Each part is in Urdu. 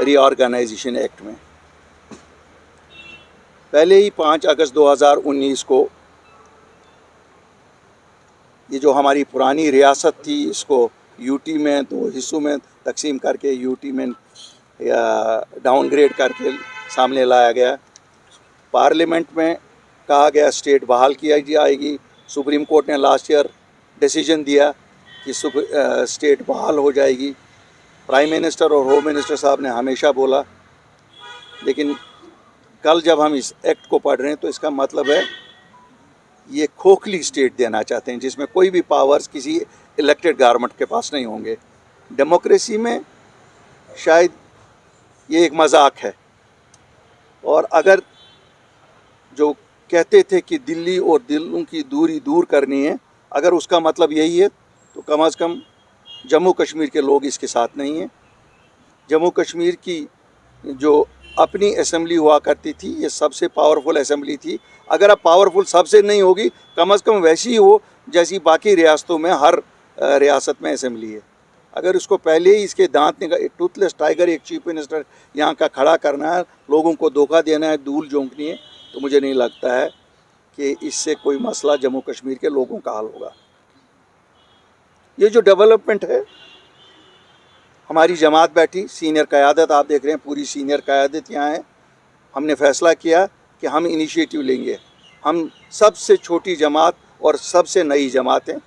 ری آرگنائزیشن ایکٹ میں پہلے ہی 5 اگست 2019 کو یہ جو ہماری پرانی ریاست تھی اس کو یو ٹی میں 2 حصوں میں تقسیم کر کے یو ٹی میں ڈاؤن گریڈ کر کے سامنے لایا گیا. پارلیمنٹ میں کہا گیا اسٹیٹ بحال کیا جائے گی. سپریم کورٹ نے لاسٹ ایئر ڈیسیجن دیا کہ اسٹیٹ بحال ہو جائے گی. پرائم منسٹر اور ہوم منسٹر صاحب نے ہمیشہ بولا. لیکن کل جب ہم اس ایکٹ کو پڑھ رہے ہیں تو اس کا مطلب ہے یہ کھوکھلی اسٹیٹ دینا چاہتے ہیں جس میں کوئی بھی پاورز کسی الیکٹڈ گورنمنٹ کے پاس نہیں ہوں گے. ڈیموکریسی میں شاید یہ ایک مذاق ہے. اور اگر جو کہتے تھے کہ دلی اور دلوں کی دوری دور کرنی ہے، اگر اس کا مطلب یہی ہے تو کم از کم جموں کشمیر کے لوگ اس کے ساتھ نہیں ہیں. جموں کشمیر کی جو اپنی اسمبلی ہوا کرتی تھی یہ سب سے پاورفل اسمبلی تھی. اگر اب پاورفل سب سے نہیں ہوگی کم از کم ویسی ہی ہو جیسی باقی ریاستوں میں ہر ریاست میں اسمبلی ہے. اگر اس کو پہلے ہی اس کے دانت ٹوتھ لیس ٹائیگر ایک چیف منسٹر یہاں کا کھڑا کرنا ہے، لوگوں کو دھوکہ دینا ہے، دھول جھونکنی ہے، تو مجھے نہیں لگتا ہے کہ اس سے کوئی مسئلہ جموں کشمیر کے لوگوں کا حل ہوگا. یہ جو ڈیولپمنٹ ہے، ہماری جماعت بیٹھی، سینئر قیادت آپ دیکھ رہے ہیں، پوری سینئر قیادت یہاں ہے. ہم نے فیصلہ کیا کہ ہم انیشیٹو لیں گے. ہم سب سے چھوٹی جماعت اور سب سے نئی جماعت ہیں.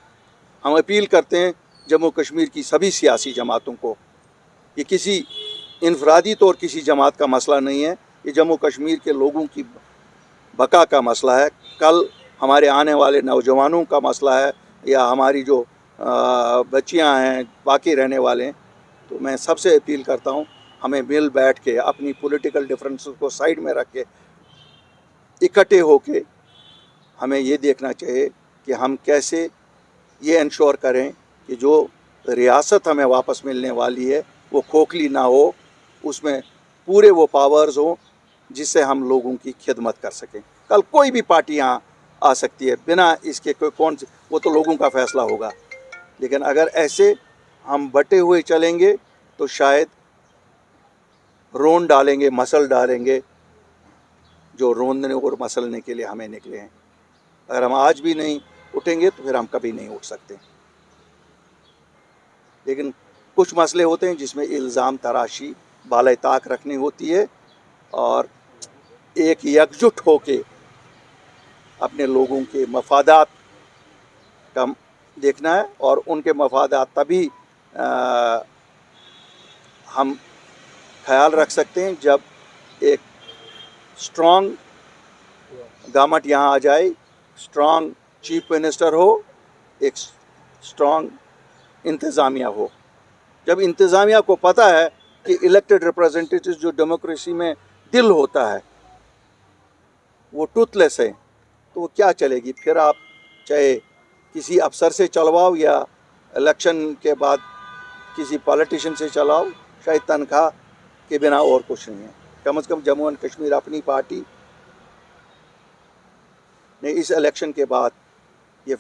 ہم اپیل کرتے ہیں جموں کشمیر کی سبھی سیاسی جماعتوں کو. یہ کسی انفرادی طور کسی جماعت کا مسئلہ نہیں ہے، یہ جموں کشمیر کے لوگوں کی بقا کا مسئلہ ہے. کل ہمارے آنے والے نوجوانوں کا مسئلہ ہے، یا ہماری جو بچیاں ہیں باقی رہنے والے ہیں. تو میں سب سے اپیل کرتا ہوں ہمیں مل بیٹھ کے اپنی پولیٹیکل ڈفرینسز کو سائیڈ میں رکھ کے اکٹھے ہو کے ہمیں یہ دیکھنا چاہیے کہ ہم کیسے یہ انشور کریں کہ جو ریاست ہمیں واپس ملنے والی ہے وہ کھوکھلی نہ ہو، اس میں پورے وہ پاورز ہوں جس سے ہم لوگوں کی خدمت کر سکیں. کل کوئی بھی پارٹی یہاں آ سکتی ہے بنا اس کے کون سے، وہ تو لوگوں کا فیصلہ ہوگا. لیکن اگر ایسے ہم بٹے ہوئے چلیں گے تو شاید رون ڈالیں گے، مسل ڈالیں گے جو روندنے اور مسلنے کے لیے ہمیں نکلے ہیں. اگر ہم آج بھی نہیں اٹھیں گے تو پھر ہم کبھی نہیں اٹھ سکتے. لیکن کچھ مسئلے ہوتے ہیں جس میں الزام تراشی بالائے طاق رکھنی ہوتی ہے اور ایک یکجٹ ہو کے اپنے لوگوں کے مفادات کا دیکھنا ہے. اور ان کے مفادات تبھی ہم خیال رکھ سکتے ہیں جب ایک اسٹرانگ گورنمنٹ یہاں آ جائے، اسٹرانگ چیف منسٹر ہو، ایک اسٹرانگ انتظامیہ ہو. جب انتظامیہ کو پتہ ہے کہ الیکٹڈ ریپرزنٹیٹیو جو ڈیموکریسی میں دل ہوتا ہے وہ ٹوتھ لیس ہے، تو وہ کیا چلے گی. پھر آپ چاہے کسی افسر سے چلواؤ یا الیکشن کے بعد کسی پالیٹیشین سے چلاؤ، شاید تنخواہ کے بنا اور کچھ نہیں ہے. کم از کم جموں اینڈ کشمیر اپنی پارٹی نے اس الیکشن کے بعد یہ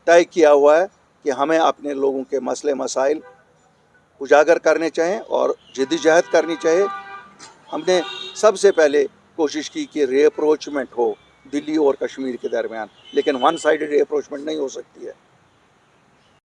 طے کیا ہوا ہے کہ ہمیں اپنے لوگوں کے مسئلے مسائل اجاگر کرنے چاہیں اور جدوجہد کرنی چاہیے. ہم نے سب سے پہلے کوشش کی کہ ری اپروچمنٹ ہو دلی اور کشمیر کے درمیان، لیکن ون سائیڈڈ ری اپروچمنٹ نہیں ہو سکتی ہے.